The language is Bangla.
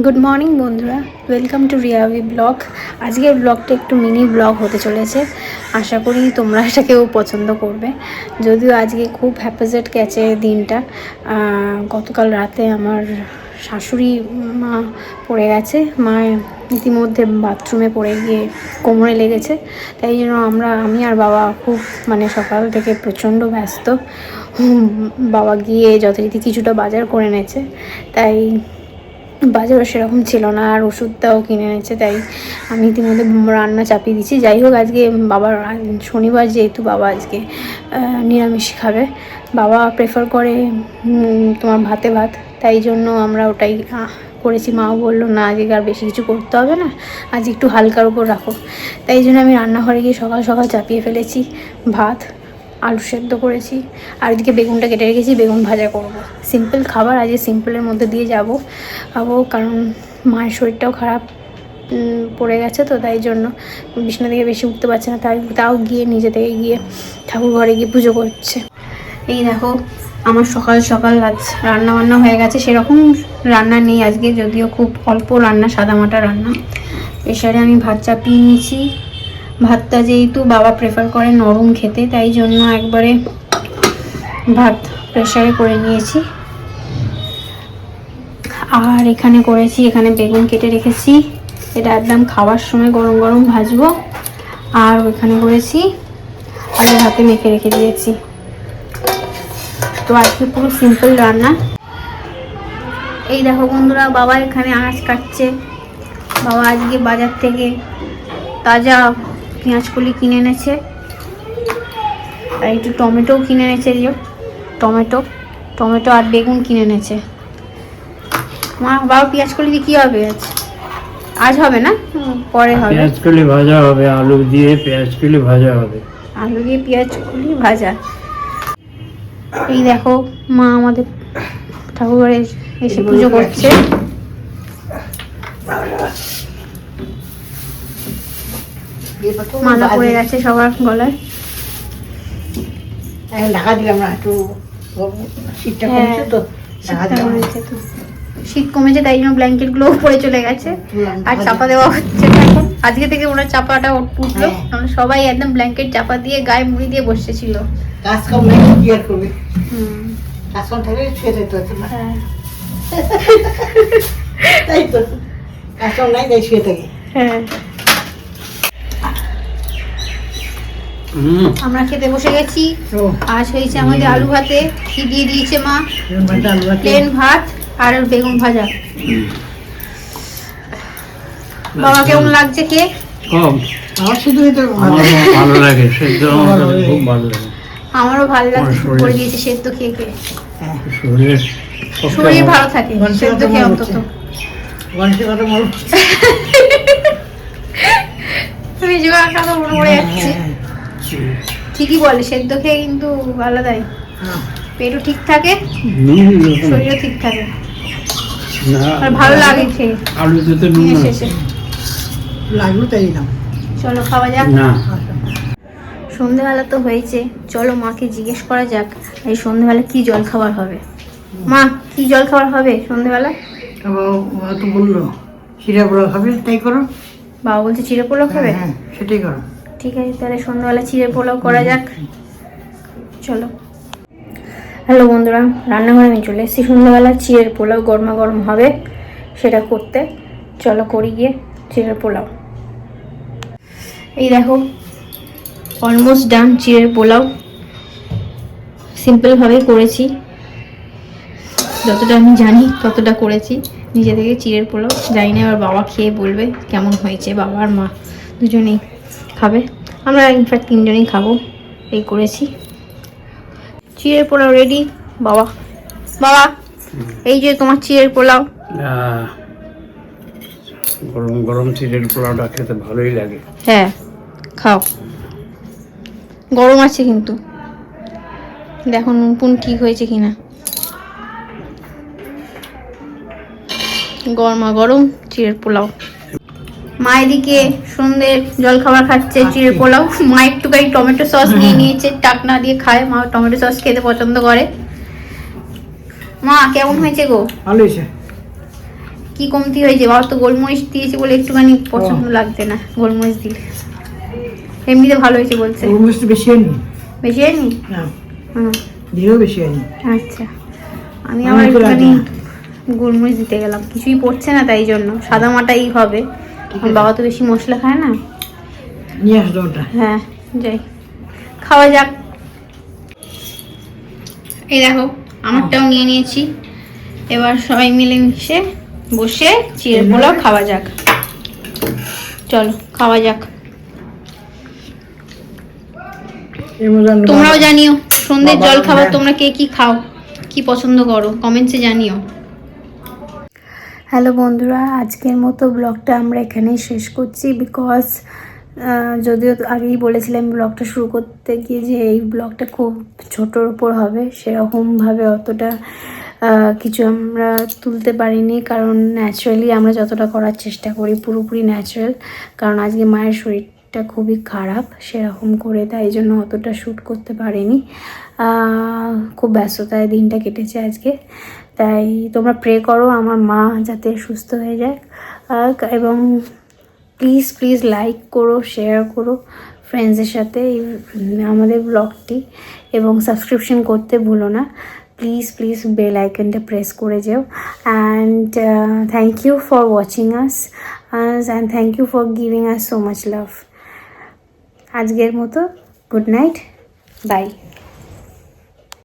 গুড মর্নিং বন্ধুরা, ওয়েলকাম টু রিয়াভি ব্লগ। আজকের ব্লগটা একটু মিনি ব্লগ হতে চলেছে। আশা করি তোমরা এটাকেও পছন্দ করবে। যদিও আজকে খুব হ্যাপাজেট গেছে দিনটা। গতকাল রাতে আমার শাশুড়ি মা পড়ে গেছে। মা ইতিমধ্যে বাথরুমে পড়ে গিয়ে কোমরে লেগেছে। তাই জন্য আমি আর বাবা খুব সকাল থেকে প্রচণ্ড ব্যস্ত। বাবা গিয়ে যথারীতি কিছুটা বাজার করে এনেছে, তাই বাজারও সেরকম ছিল না, আর ওষুধটাও কিনে এনেছে। তাই আমি ইতিমধ্যে রান্না চাপিয়ে দিচ্ছি। যাই হোক, আজকে বাবার শনিবার, যেহেতু বাবা আজকে নিরামিষ খাবে। বাবা প্রেফার করে তোমার ভাতে ভাত, তাই জন্য আমরা ওটাই করেছি। মাও বললো না, আজকে আর বেশি কিছু করতে হবে না, আজ একটু হালকার উপর রাখো। তাই জন্য আমি রান্নাঘরে গিয়ে সকাল সকাল চাপিয়ে ফেলেছি ভাত, আলু সেদ্ধ করেছি, আর এদিকে বেগুনটা কেটে রেখেছি, বেগুন ভাজা করব। সিম্পল খাবার, আজকে সিম্পলের মধ্যে দিয়ে যাবো। কারণ মায়ের শরীরটাও খারাপ পড়ে গেছে, তো তাই জন্য বিছানা থেকে বেশি উঠতে পারছে না। তাও গিয়ে নিজে থেকে গিয়ে ঠাকুর ঘরে গিয়ে পুজো করছে। এই দেখো, আমার সকাল সকাল আজ রান্না বান্না হয়ে গেছে। সেরকম রান্না নেই আজকে, যদিও খুব অল্প রান্না, সাদামাটা রান্না। প্রেশারে আমি ভাত চাপিয়ে নিয়েছি। ভাতটা যেহেতু বাবা প্রেফার করে নরম খেতে, তাই জন্য একবারে ভাত প্রেশারে করে নিয়েছি। আর এখানে করেছি, এখানে বেগুন কেটে রেখেছি, এটা একদম খাওয়ার সময় গরম গরম ভাজবো। আর ওইখানে করেছি আলু ভাতে মেখে রেখে দিয়েছি। তো আজকে পুরো সিম্পল রান্না। এই দেখো বন্ধুরা, বাবা এখানে আনাজ কাটছে। বাবা আজকে বাজার থেকে তাজা পেঁয়াজকলি কিনে এনেছে, আর একটু টমেটোও কিনে এনেছে। টমেটো আর বেগুন কিনে এনেছে। মা, বাবা পেঁয়াজকলি দিয়ে কী হবে আজ হবে না, পরে হবে। পেঁয়াজকলি ভাজা হবে, আলু দিয়ে পেঁয়াজকলি ভাজা হবে। আলু দিয়ে পেঁয়াজকলি ভাজা। এই দেখো, মা আমাদের ঠাকুরঘরে এসে পুজো করছে। মালা পড়ে গেছে সবার গলায়। ঢাকা দিলাম না, একটু শীতটা কমেছে তো। শীত কমেছে, তাই জন্য ব্ল্যাঙ্কেট গুলো পরে চলে গেছে, আর চাপা দেওয়া হচ্ছে এখন। আজকে থেকে ওনার চাপাটা উঠলো, সবাই একদম ব্ল্যাঙ্কেট চাপা দিয়ে গায়ে মুড়ি দিয়ে বসেছিল। কাজ কম নাই, কি আর করবি? কাজ কম থাকলে শুয়ে যেতে হতো না। তাই তো, কাজ কম নাই, তাই শুয়ে থাকি। হ্যাঁ, আমরা খেতে বসে গেছি। আজ হয়েছে আমাদের আলু ভাতে। কি দিয়ে দিয়েছে মা? প্লেন ভাত আর বেগুন ভাজা। বাবা কেমন লাগছে খেয়ে? আমার শুধু এটা ভালো লাগে, সেদ্ধ খুব ভালো লাগে। আমারও ভালো লাগছে, করে দিয়েছে সেদ্ধ খেয়ে খেয়ে। শরীর শরীর ভালো থাকে সেদ্ধ খেয়ে অন্তত। তুমি যোগা খাওয়া মনে পড়ে যাচ্ছে। ঠিকই বলে, সেদ্ধ খেয়ে কিন্তু আলাদাই, পেটও ঠিক থাকে, শরীরও ঠিক থাকে, আর ভালো লাগে খেয়ে। আলু দিতে নুন শেষে লাগলো তাই দিলাম। চলো খাওয়া যাক। না, সন্ধেবেলা তো হয়েছে, চলো মাকে জিজ্ঞেস করা যাক এই সন্ধেবেলা কি জল খাবার হবে। মা, কি জল খাবার হবে সন্ধেবেলা? বাবা তো বললো চিড়া পোলাও খাবে, তাই করো। বাবা বলছে চিড়ে পোলাও খাবে। হ্যাঁ, সেটাই করো। ঠিক আছে, তাহলে সন্ধ্যাবেলা চিড়ে পোলাও করা যাক। চলো। হ্যালো বন্ধুরা, রান্নাঘরে আমি চলে এসেছি। সন্ধ্যাবেলা চিড়ের পোলাও গরমা গরম হবে, সেটা করতে চলো করি গিয়ে চিড়ের পোলাও। এই দেখো, অলমোস্ট ডান চিড়ের পোলাও। সিম্পলভাবেই করেছি, যতটা আমি জানি ততটা করেছি নিজে থেকে চিড়ের পোলাও। জানি না, এবার বাবা খেয়ে বলবে কেমন হয়েছে। বাবা আর মা দুজনেই খাবে, আমরা ইনফ্যাক্ট তিনজনেই খাবো। এই করেছি, চিড়ের পোলাও রেডি। বাবা, এই যে তোমার চিড়ের পোলাও। গরম গরম চিড়ের পোলাওটা খেতে ভালোই লাগে। হ্যাঁ, খাও। গরম আছে কিন্তু, দেখো নুন ঠিক হয়েছে কিনা। গরমা গরম চিড়ের পোলাও। মা এদিকে সন্ধ্যের জল খাবার খাচ্ছে, চিড়ের পোলাও। মা একটুখানি টমেটো সস নিয়ে নিয়েছে, টাকনা দিয়ে খায়। মা টমেটো সস খেতে পছন্দ করে। মা কেমন হয়েছে গো? ভালো হয়েছে। কি কমতি হয়েছে? বাবা তো গোলমরিচ দিয়েছে বলে একটুখানি পছন্দ লাগছে না গোলমরিচ দিলে। এমনিতে ভালো হয়েছে বলছে। গোলমরিচ বেশি হয়নি বেশি হয়নি? না, হুম, দিয়েও বেশি হয়নি। আচ্ছা। আমি আবার আমি তো একটুখানি লাগবে গোলমরিচ দিতে গেলাম, কিছুই পড়ছে না তাই জন্য। সাদা মাটাই হবে, আমার বাবা তো বেশি মশলা খায় না। নিয়ে আসলো ওটা। হ্যাঁ, যাই খাওয়া যাক। এই দেখো আমারটাও নিয়ে নিয়েছি, এবার সবাই মিলে মিশে বসে চিড়ের পোলাও খাওয়া যাক। চলো খাওয়া যাক। তোমরাও জানিও সন্ধ্যের জল খাবার তোমরা কে কি খাও, কি পছন্দ করো, কমেন্টসে জানিও। হ্যালো বন্ধুরা, আজকের মতো ব্লগটা আমরা এখানেই শেষ করছি। বিকজ যদিও আগেই বলেছিলাম ব্লগটা শুরু করতে গিয়ে যে এই ব্লগটা খুব ছোটোর উপর হবে, সেরকমভাবে অতটা কিছু আমরা তুলতে পারিনি, কারণ ন্যাচারালি আমরা যতটা করার চেষ্টা করি পুরোপুরি ন্যাচারাল। কারণ আজকে মায়ের শরীরটা খুবই খারাপ, সেরকম করে তাই জন্য অতটা শ্যুট করতে পারিনি। খুব ব্যস্ততায় দিনটা কেটেছে আজকে। তাই তোমরা প্রে করো আমার মা যাতে সুস্থ হয়ে যায়, এবং প্লিজ লাইক করো, শেয়ার করো ফ্রেন্ডসদের সাথে আমাদের ব্লগটি, এবং সাবস্ক্রিপশন করতে ভুলো না প্লিজ বেল আইকনটা প্রেস করে যেও। And thank you for watching us and thank you for giving us so much love. আজকের মতো গুড নাইট, বাই।